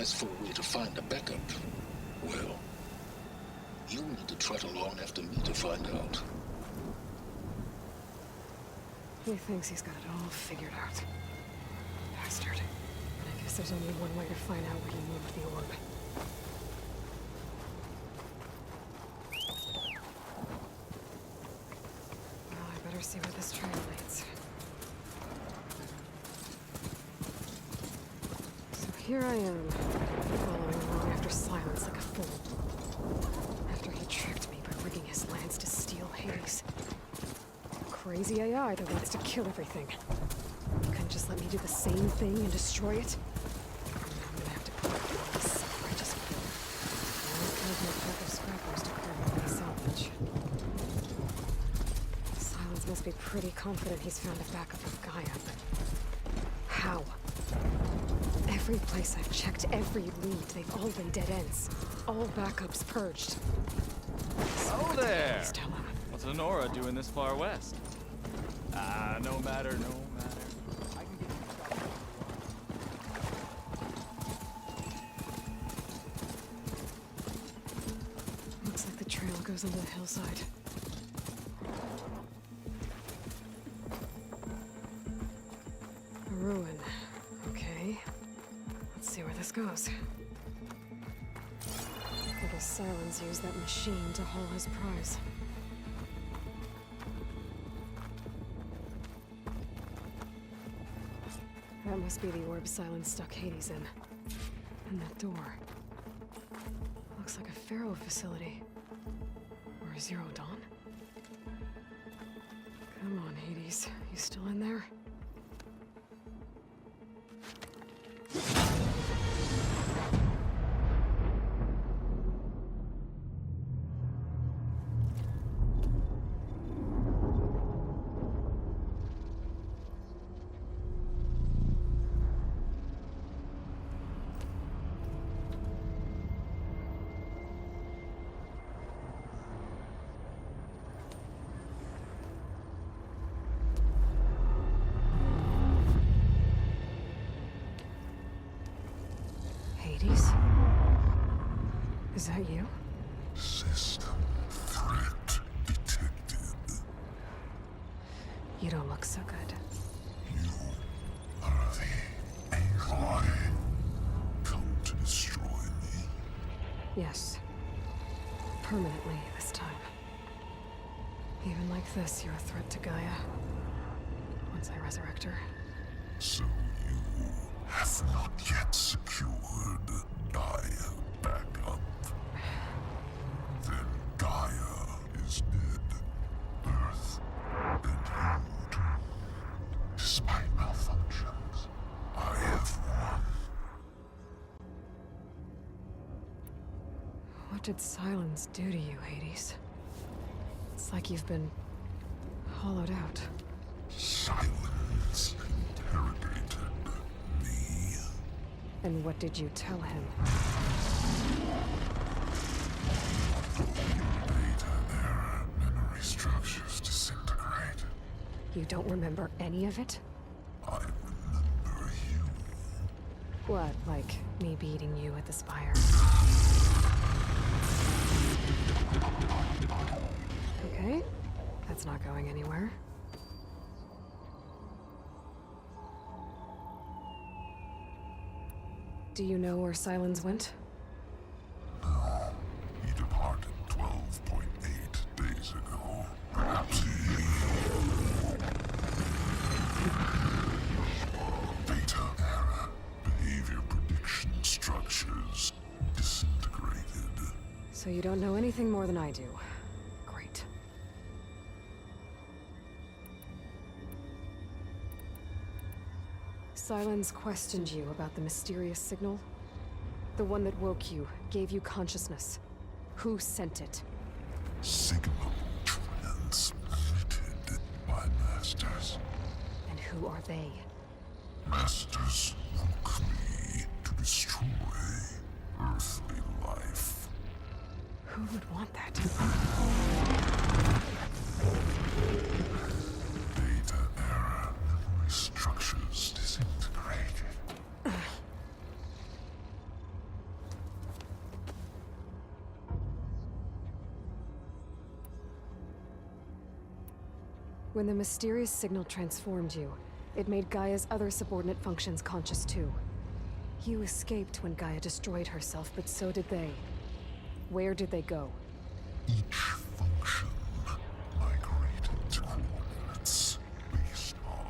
ask for a way to find a backup, well, you'll need to trot along after me to find out. He thinks he's got it all figured out. Bastard. I guess there's only one way to find out where he moved the orb. Well, I better see where this trail leads. So here I am, following along after Silence like a fool. After he tricked me by rigging his lance to steal Hades. Crazy AI that wants to kill everything. Couldn't just let me do the same thing and destroy it? I'm gonna have to put up with this self-righteous fool. Always kind of my pack of scrappers to clear away salvage. Silence must be pretty confident he's found a backup of Gaia, but how? Every place I've checked, every lead, they've all been dead ends. All backups purged. Oh there! What's Honora doing this far west? No matter. I can get you started. Looks like the trail goes under the hillside. A ruin. Okay. Let's see where this goes. I guess Silence used that machine to haul his prize. That must be the orb Silence stuck Hades in. And that door. Looks like a Pharaoh facility. Or a Zero Dawn? Come on, Hades. You still in there? Hades? Is that you? System threat detected. You don't look so good. You are the Aloy. Come to destroy me. Yes. Permanently this time. Even like this, you're a threat to Gaia. Once I resurrect her. So you have not yet secured Gaia back up. Then Gaia is dead. Earth and you too. Despite malfunctions, I have won. What did Silence do to you, Hades? It's like you've been hollowed out. Silence interrogated me. And what did you tell him? Data error, memory structures disintegrate. You don't remember any of it? I remember you. What, like me beating you at the spire? Okay, that's not going anywhere. Do you know where Silence went? No, he departed 12.8 days ago. Perhaps he... Data error. Behavior prediction structures disintegrated. So you don't know anything more than I do. Great. Silence questioned you about the mysterious signal? The one that woke you, gave you consciousness. Who sent it? Signal transmitted by masters. And who are they? Masters woke me to destroy earthly life. Who would want that? Data error, memory structures disintegrated. When the mysterious signal transformed you, it made Gaia's other subordinate functions conscious too. You escaped when Gaia destroyed herself, but so did they. Where did they go? Each function migrated to coordinates based on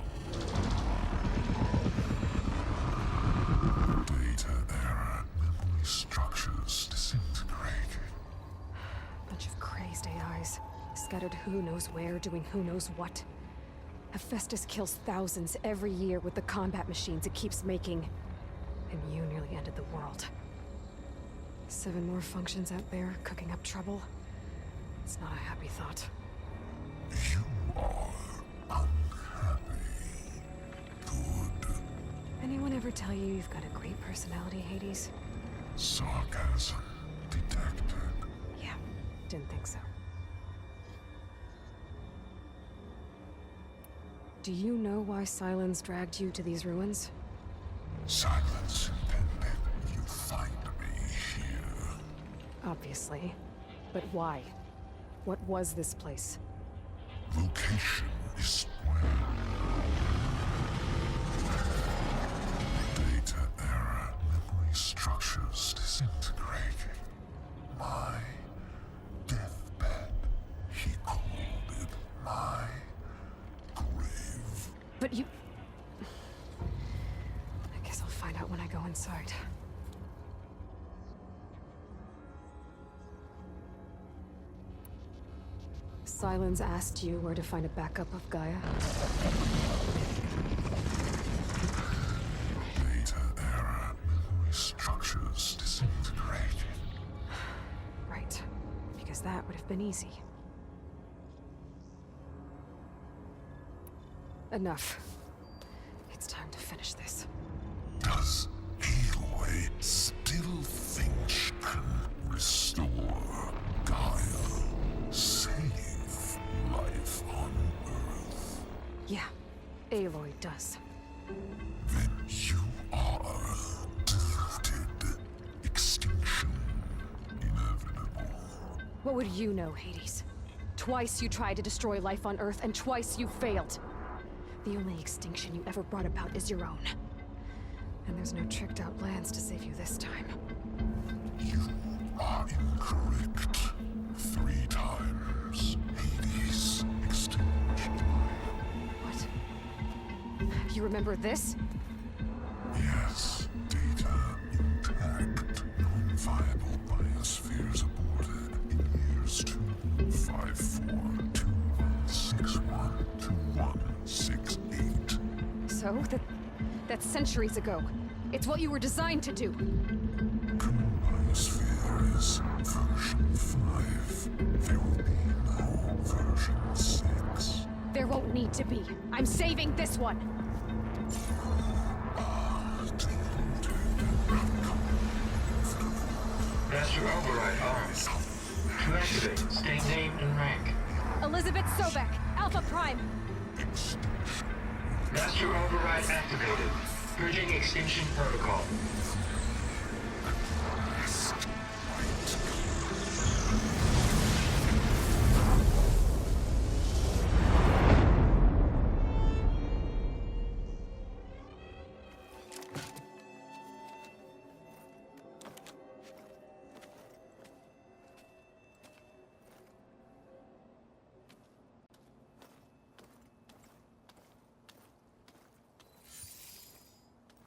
data error, memory structures disintegrated. Bunch of crazed AIs, scattered who knows where, doing who knows what. Hephaestus kills thousands every year with the combat machines it keeps making. And you nearly ended the world. 7 more functions out there, cooking up trouble. It's not a happy thought. You are unhappy. Good. Anyone ever tell you you've got a great personality, Hades? Sarcasm detected. Yeah, didn't think so. Do you know why Silence dragged you to these ruins? Silence intended you find me here. Obviously. But why? What was this place? Location is where data error, memory structures disintegrated. My deathbed, he called it my grave. But you... I guess I'll find out when I go inside. Silence asked you where to find a backup of Gaia. Data error, memory structures disintegrated. Right. Because that would have been easy. Enough. It's time to finish this. Does Aloy still think she can restore Gaia? Save life on Earth? Yeah, Aloy does. Then you are deluded. Extinction inevitable. What would you know, Hades? Twice you tried to destroy life on Earth, and twice you failed. The only extinction you ever brought about is your own. And there's no tricked-out plans to save you this time. You are incorrect. 3 times. Hades extinguished. What? You remember this? Yes, data intact. Non-viable biospheres aborted in years 2154, 2161, 2168. So, that's centuries ago. It's what you were designed to do. Current biosphere is version 5. There will be no version 6. There won't need to be. I'm saving this one. Master override armed. To activate, state name and rank. Elizabeth Sobek, Alpha Prime. Master override activated. Purging extinction protocol.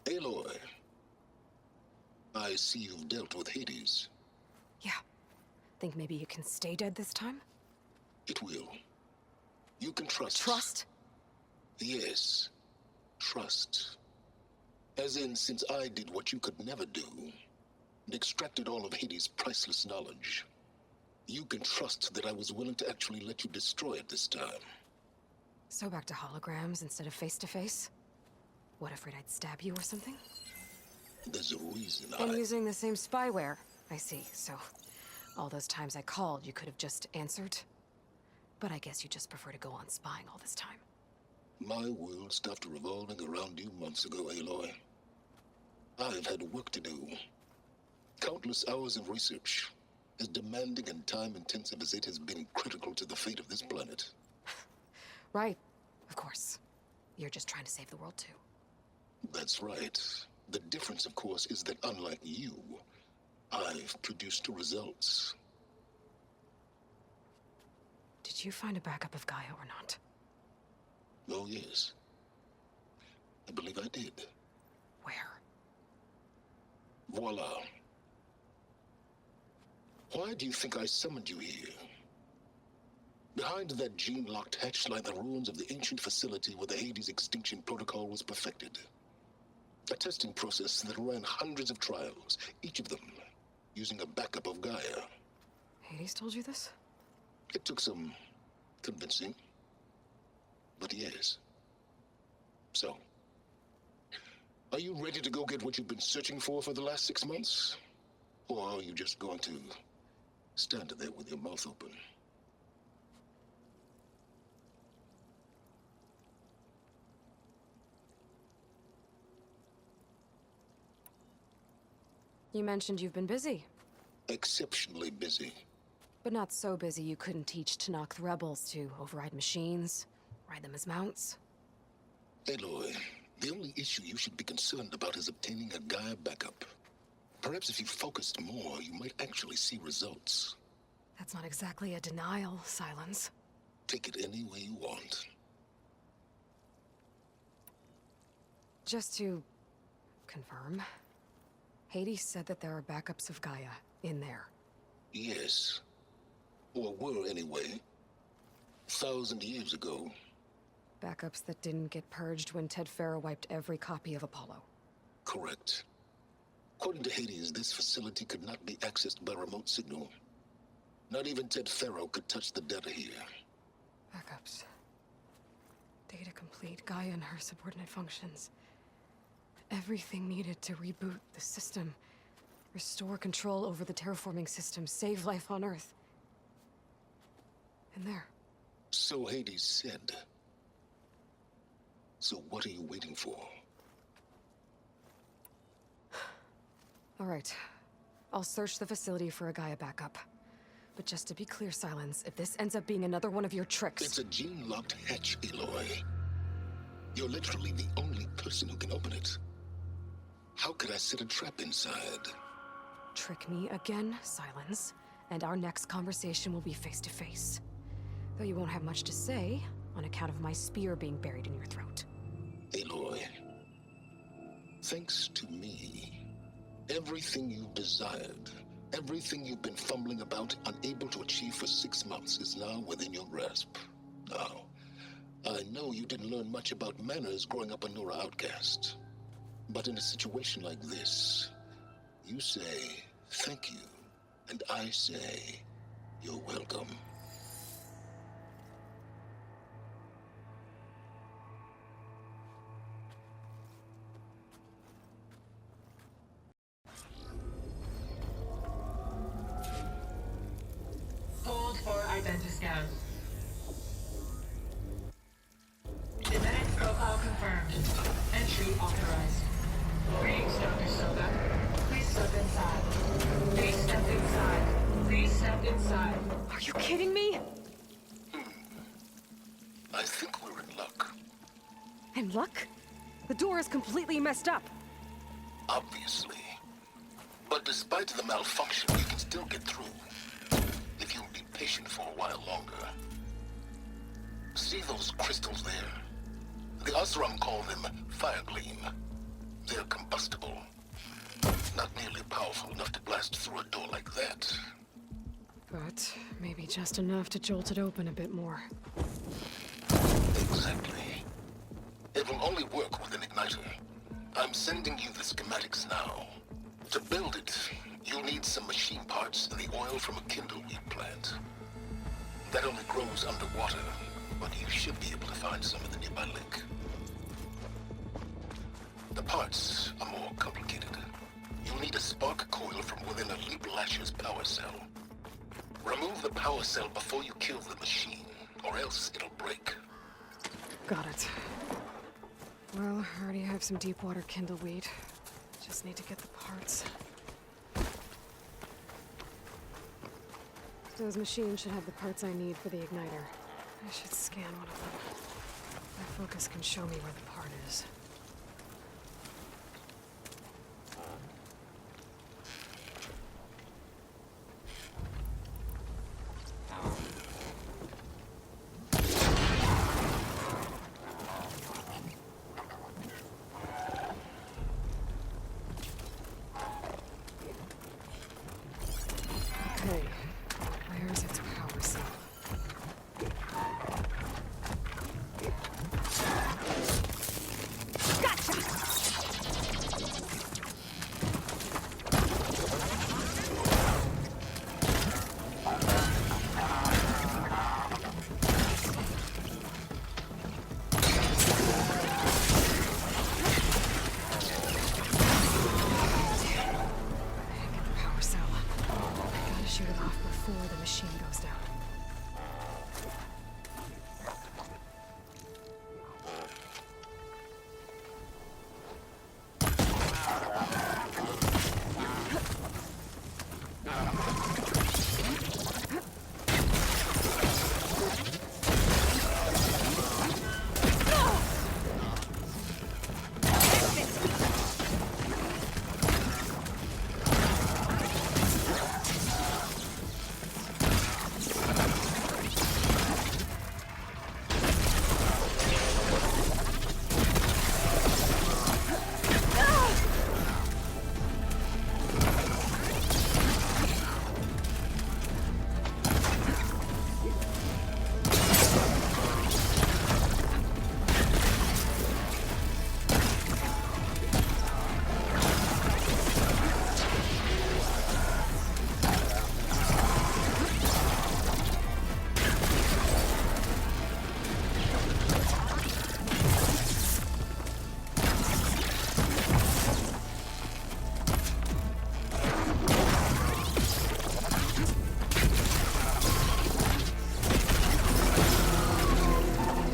Aloy, I see you've dealt with Hades. Yeah. Think maybe you can stay dead this time? It will. You can trust. Trust? Yes. Trust. As in, since I did what you could never do, and extracted all of Hades' priceless knowledge, you can trust that I was willing to actually let you destroy it this time. So back to holograms instead of face-to-face? What, afraid I'd stab you or something? There's a reason And using the same spyware. I see, so... all those times I called, you could have just answered? But I guess you just prefer to go on spying all this time. My world stopped revolving around you months ago, Aloy. I've had work to do. Countless hours of research, as demanding and time-intensive as it has been critical to the fate of this planet. Right, course. You're just trying to save the world, too. That's right. The difference, of course, is that unlike you, I've produced results. Did you find a backup of Gaia or not? Oh, yes. I believe I did. Where? Voila. Why do you think I summoned you here? Behind that gene-locked hatch lie the ruins of the ancient facility where the Hades extinction protocol was perfected. A testing process that ran hundreds of trials, each of them using a backup of Gaia. Hades told you this? It took some convincing, but yes. So, are you ready to go get what you've been searching for the last 6 months? Or are you just going to stand there with your mouth open? You mentioned you've been busy. Exceptionally busy. But not so busy you couldn't teach Tanakh the rebels to override machines, ride them as mounts. Aloy, the only issue you should be concerned about is obtaining a Gaia backup. Perhaps if you focused more, you might actually see results. That's not exactly a denial, Silence. Take it any way you want. Just to confirm, Hades said that there are backups of Gaia in there. Yes. Or were anyway. 1,000 years ago. Backups that didn't get purged when Ted Farrow wiped every copy of Apollo. Correct. According to Hades, this facility could not be accessed by remote signal. Not even Ted Farrow could touch the data here. Backups. Data complete, Gaia and her subordinate functions. Everything needed to reboot the system. Restore control over the terraforming system, save life on Earth. And there. So Hades said. So what are you waiting for? All right. I'll search the facility for a Gaia backup. But just to be clear, Silence, if this ends up being another one of your tricks... It's a gene-locked hatch, Aloy. You're literally the only person who can open it. How could I set a trap inside? Trick me again, Silence, and our next conversation will be face-to-face. Though you won't have much to say, on account of my spear being buried in your throat. Aloy, thanks to me, everything you've desired, everything you've been fumbling about, unable to achieve for 6 months, is now within your grasp. Now, I know you didn't learn much about manners growing up a Nora outcast. But in a situation like this, you say, thank you, and I say, you're welcome. Hold for identiscan. Genetic profile confirmed. Entry authorized. Greetings, Dr. Soga. Please step inside. Please step inside. Please step inside. Are you kidding me? I think we're in luck. And luck? The door is completely messed up. Obviously. But despite the malfunction, we can still get through. If you'll be patient for a while longer. See those crystals there? The Osram call them fire gleam. They're combustible. Not nearly powerful enough to blast through a door like that. But maybe just enough to jolt it open a bit more. Exactly. It will only work with an igniter. I'm sending you the schematics now. To build it, you'll need some machine parts and the oil from a kindleweed plant. That only grows underwater, but you should be able to find some in the nearby lake. The parts are more complicated. You'll need a spark coil from within a Leap Lasher's power cell. Remove the power cell before you kill the machine, or else it'll break. Got it. Well, I already have some deep water kindleweed. Just need to get the parts. Those machines should have the parts I need for the igniter. I should scan one of them. My focus can show me where the part is. Okay, where's its power cell? Power cell. I gotta shoot it off before the machine goes down.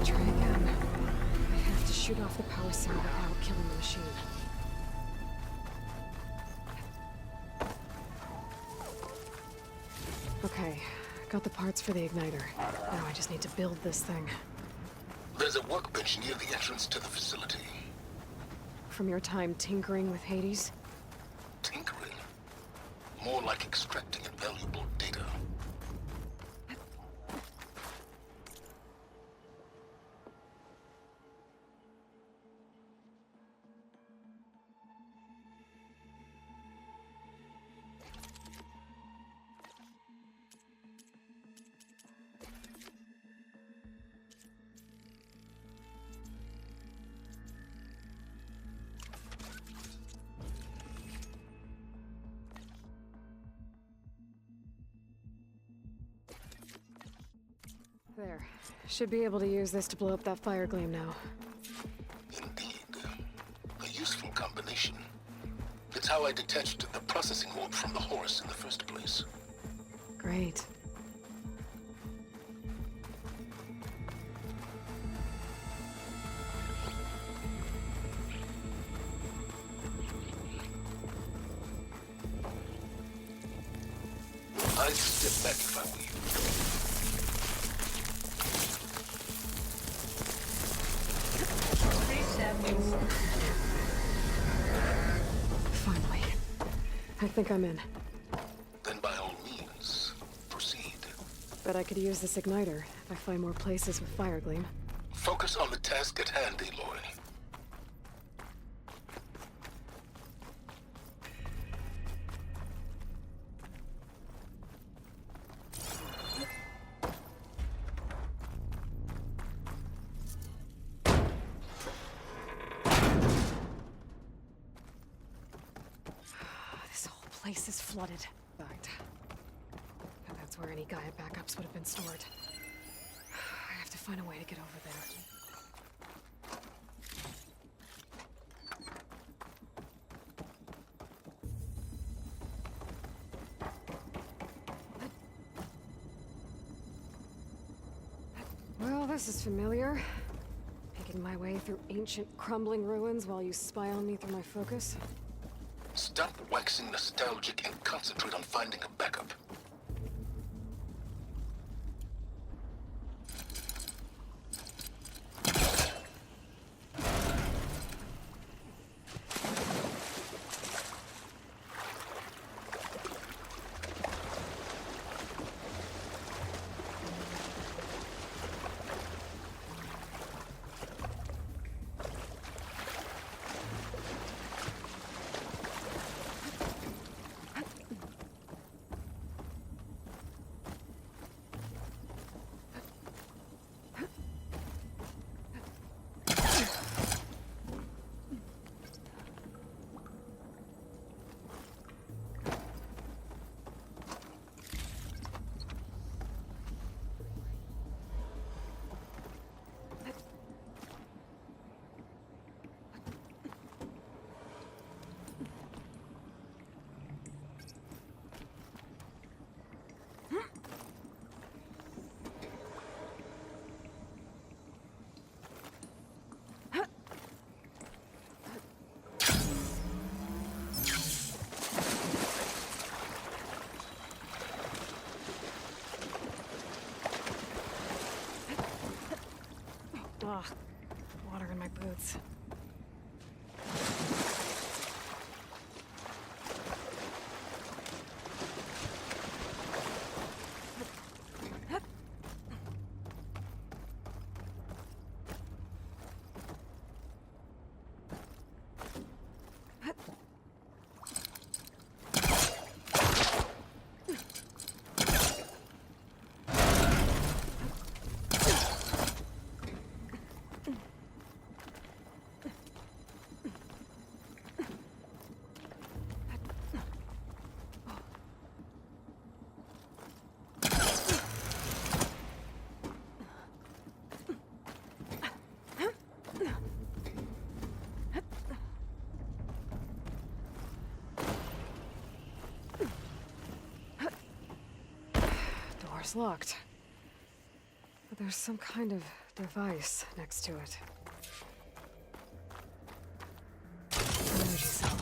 Try again. I have to shoot off the power cell without killing the machine. Okay, got the parts for the igniter. Now I just need to build this thing. There's a workbench near the entrance to the facility. From your time tinkering with Hades? Tinkering? More like extracting invaluable data. There. Should be able to use this to blow up that fire gleam now. Indeed. A useful combination. It's how I detached the processing orb from the Horus in the first place. Great. I'd step back if I were you. Finally. I think I'm in. Then by all means, proceed. Bet I could use this igniter if I find more places with fire gleam. Focus on the task at hand, Aloy. This whole place is flooded. Right. And that's where any Gaia backups would have been stored. I have to find a way to get over there. Well, this is familiar. Making my way through ancient, crumbling ruins while you spy on me through my focus. Stop waxing nostalgic and concentrate on finding a backup. Ugh, water in my boots. Door's locked. But there's some kind of device next to it. Energy cell.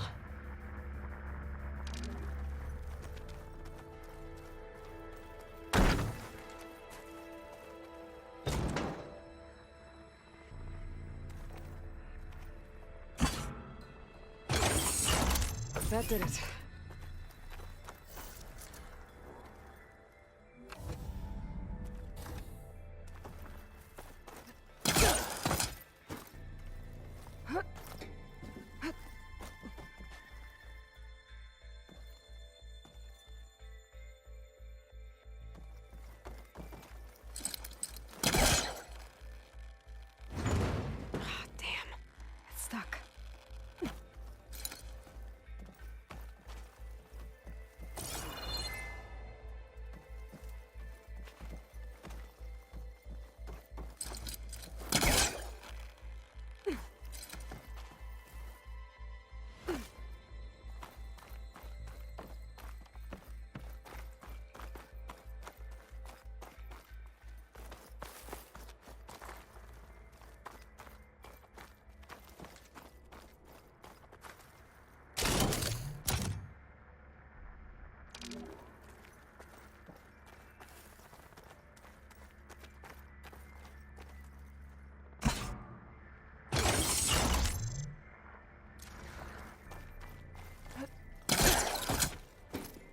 That did it. Stuck.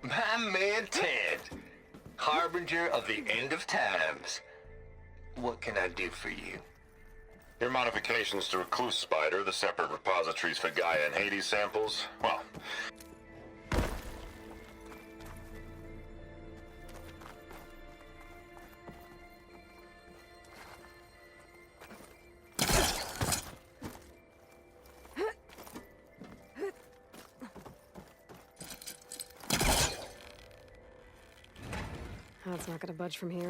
My man Ted, harbinger of the end of times. What can I do for you? Your modifications to Recluse Spider, the separate repositories for Gaia and Hades samples, well... That's not gonna budge from here.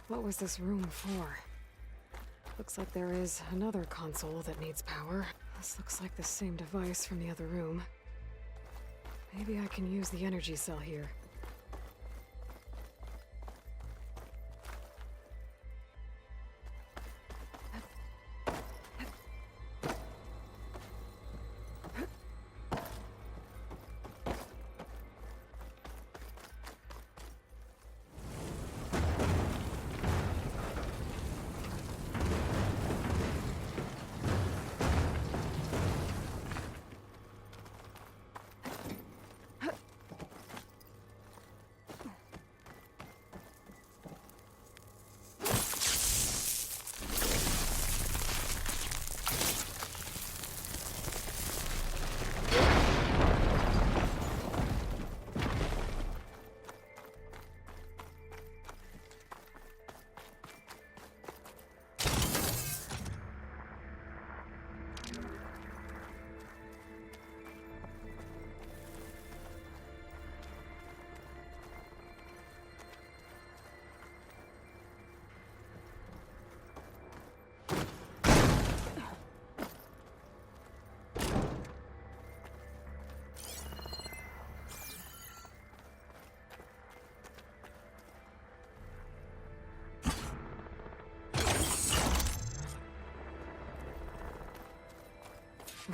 What was this room for? Looks like there is another console that needs power. This looks like the same device from the other room. Maybe I can use the energy cell here.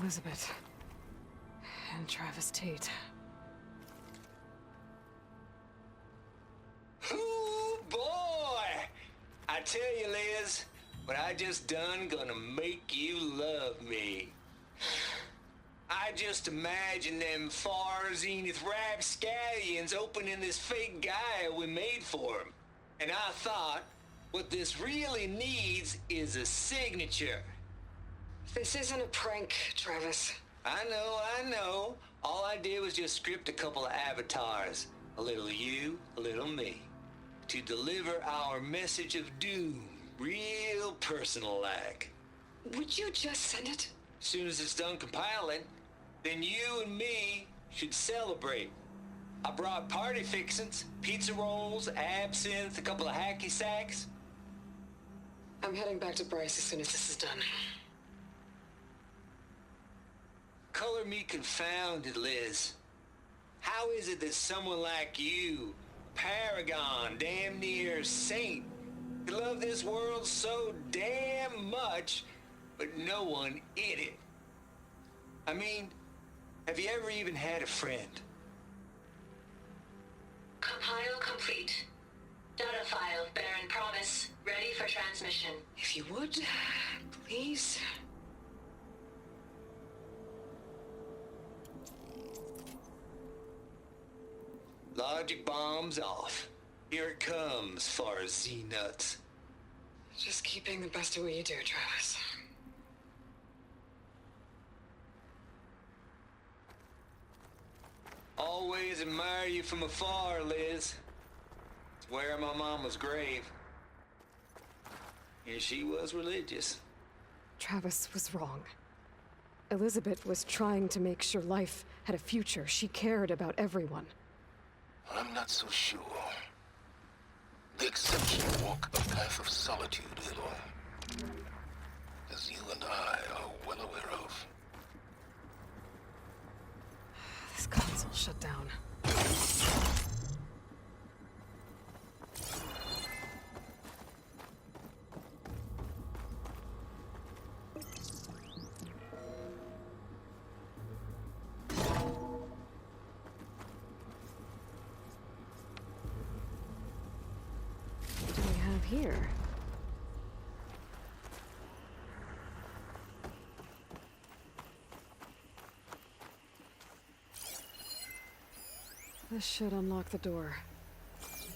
Elizabeth. And Travis Tate. Ooh, boy! I tell you, Liz, what I just done gonna make you love me. I just imagine them far zenith rapscallions opening this fake guy we made for him. And I thought, what this really needs is a signature. This isn't a prank, Travis. I know. All I did was just script a couple of avatars. A little you, a little me. To deliver our message of doom, real personal-like. Would you just send it? As soon as it's done compiling, then you and me should celebrate. I brought party fixins, pizza rolls, absinthe, a couple of hacky sacks. I'm heading back to Bryce as soon as this is done. Color me confounded, Liz. How is it that someone like you, paragon, damn near saint, could love this world so damn much, but no one in it? I mean, have you ever even had a friend? Compile complete. Data file, Baron Promise, ready for transmission. If you would, please. Logic bombs off. Here it comes, far as Z-nuts. Just keep being the best at what you do, Travis. Always admire you from afar, Liz. It's where my mama's grave. And she was religious. Travis was wrong. Elizabeth was trying to make sure life had a future. She cared about everyone. I'm not so sure. The exception walk a path of solitude, Aloy. As you and I are well aware of. This console shut down. What do we have here? This should unlock the door.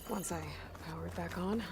Once I power it back on.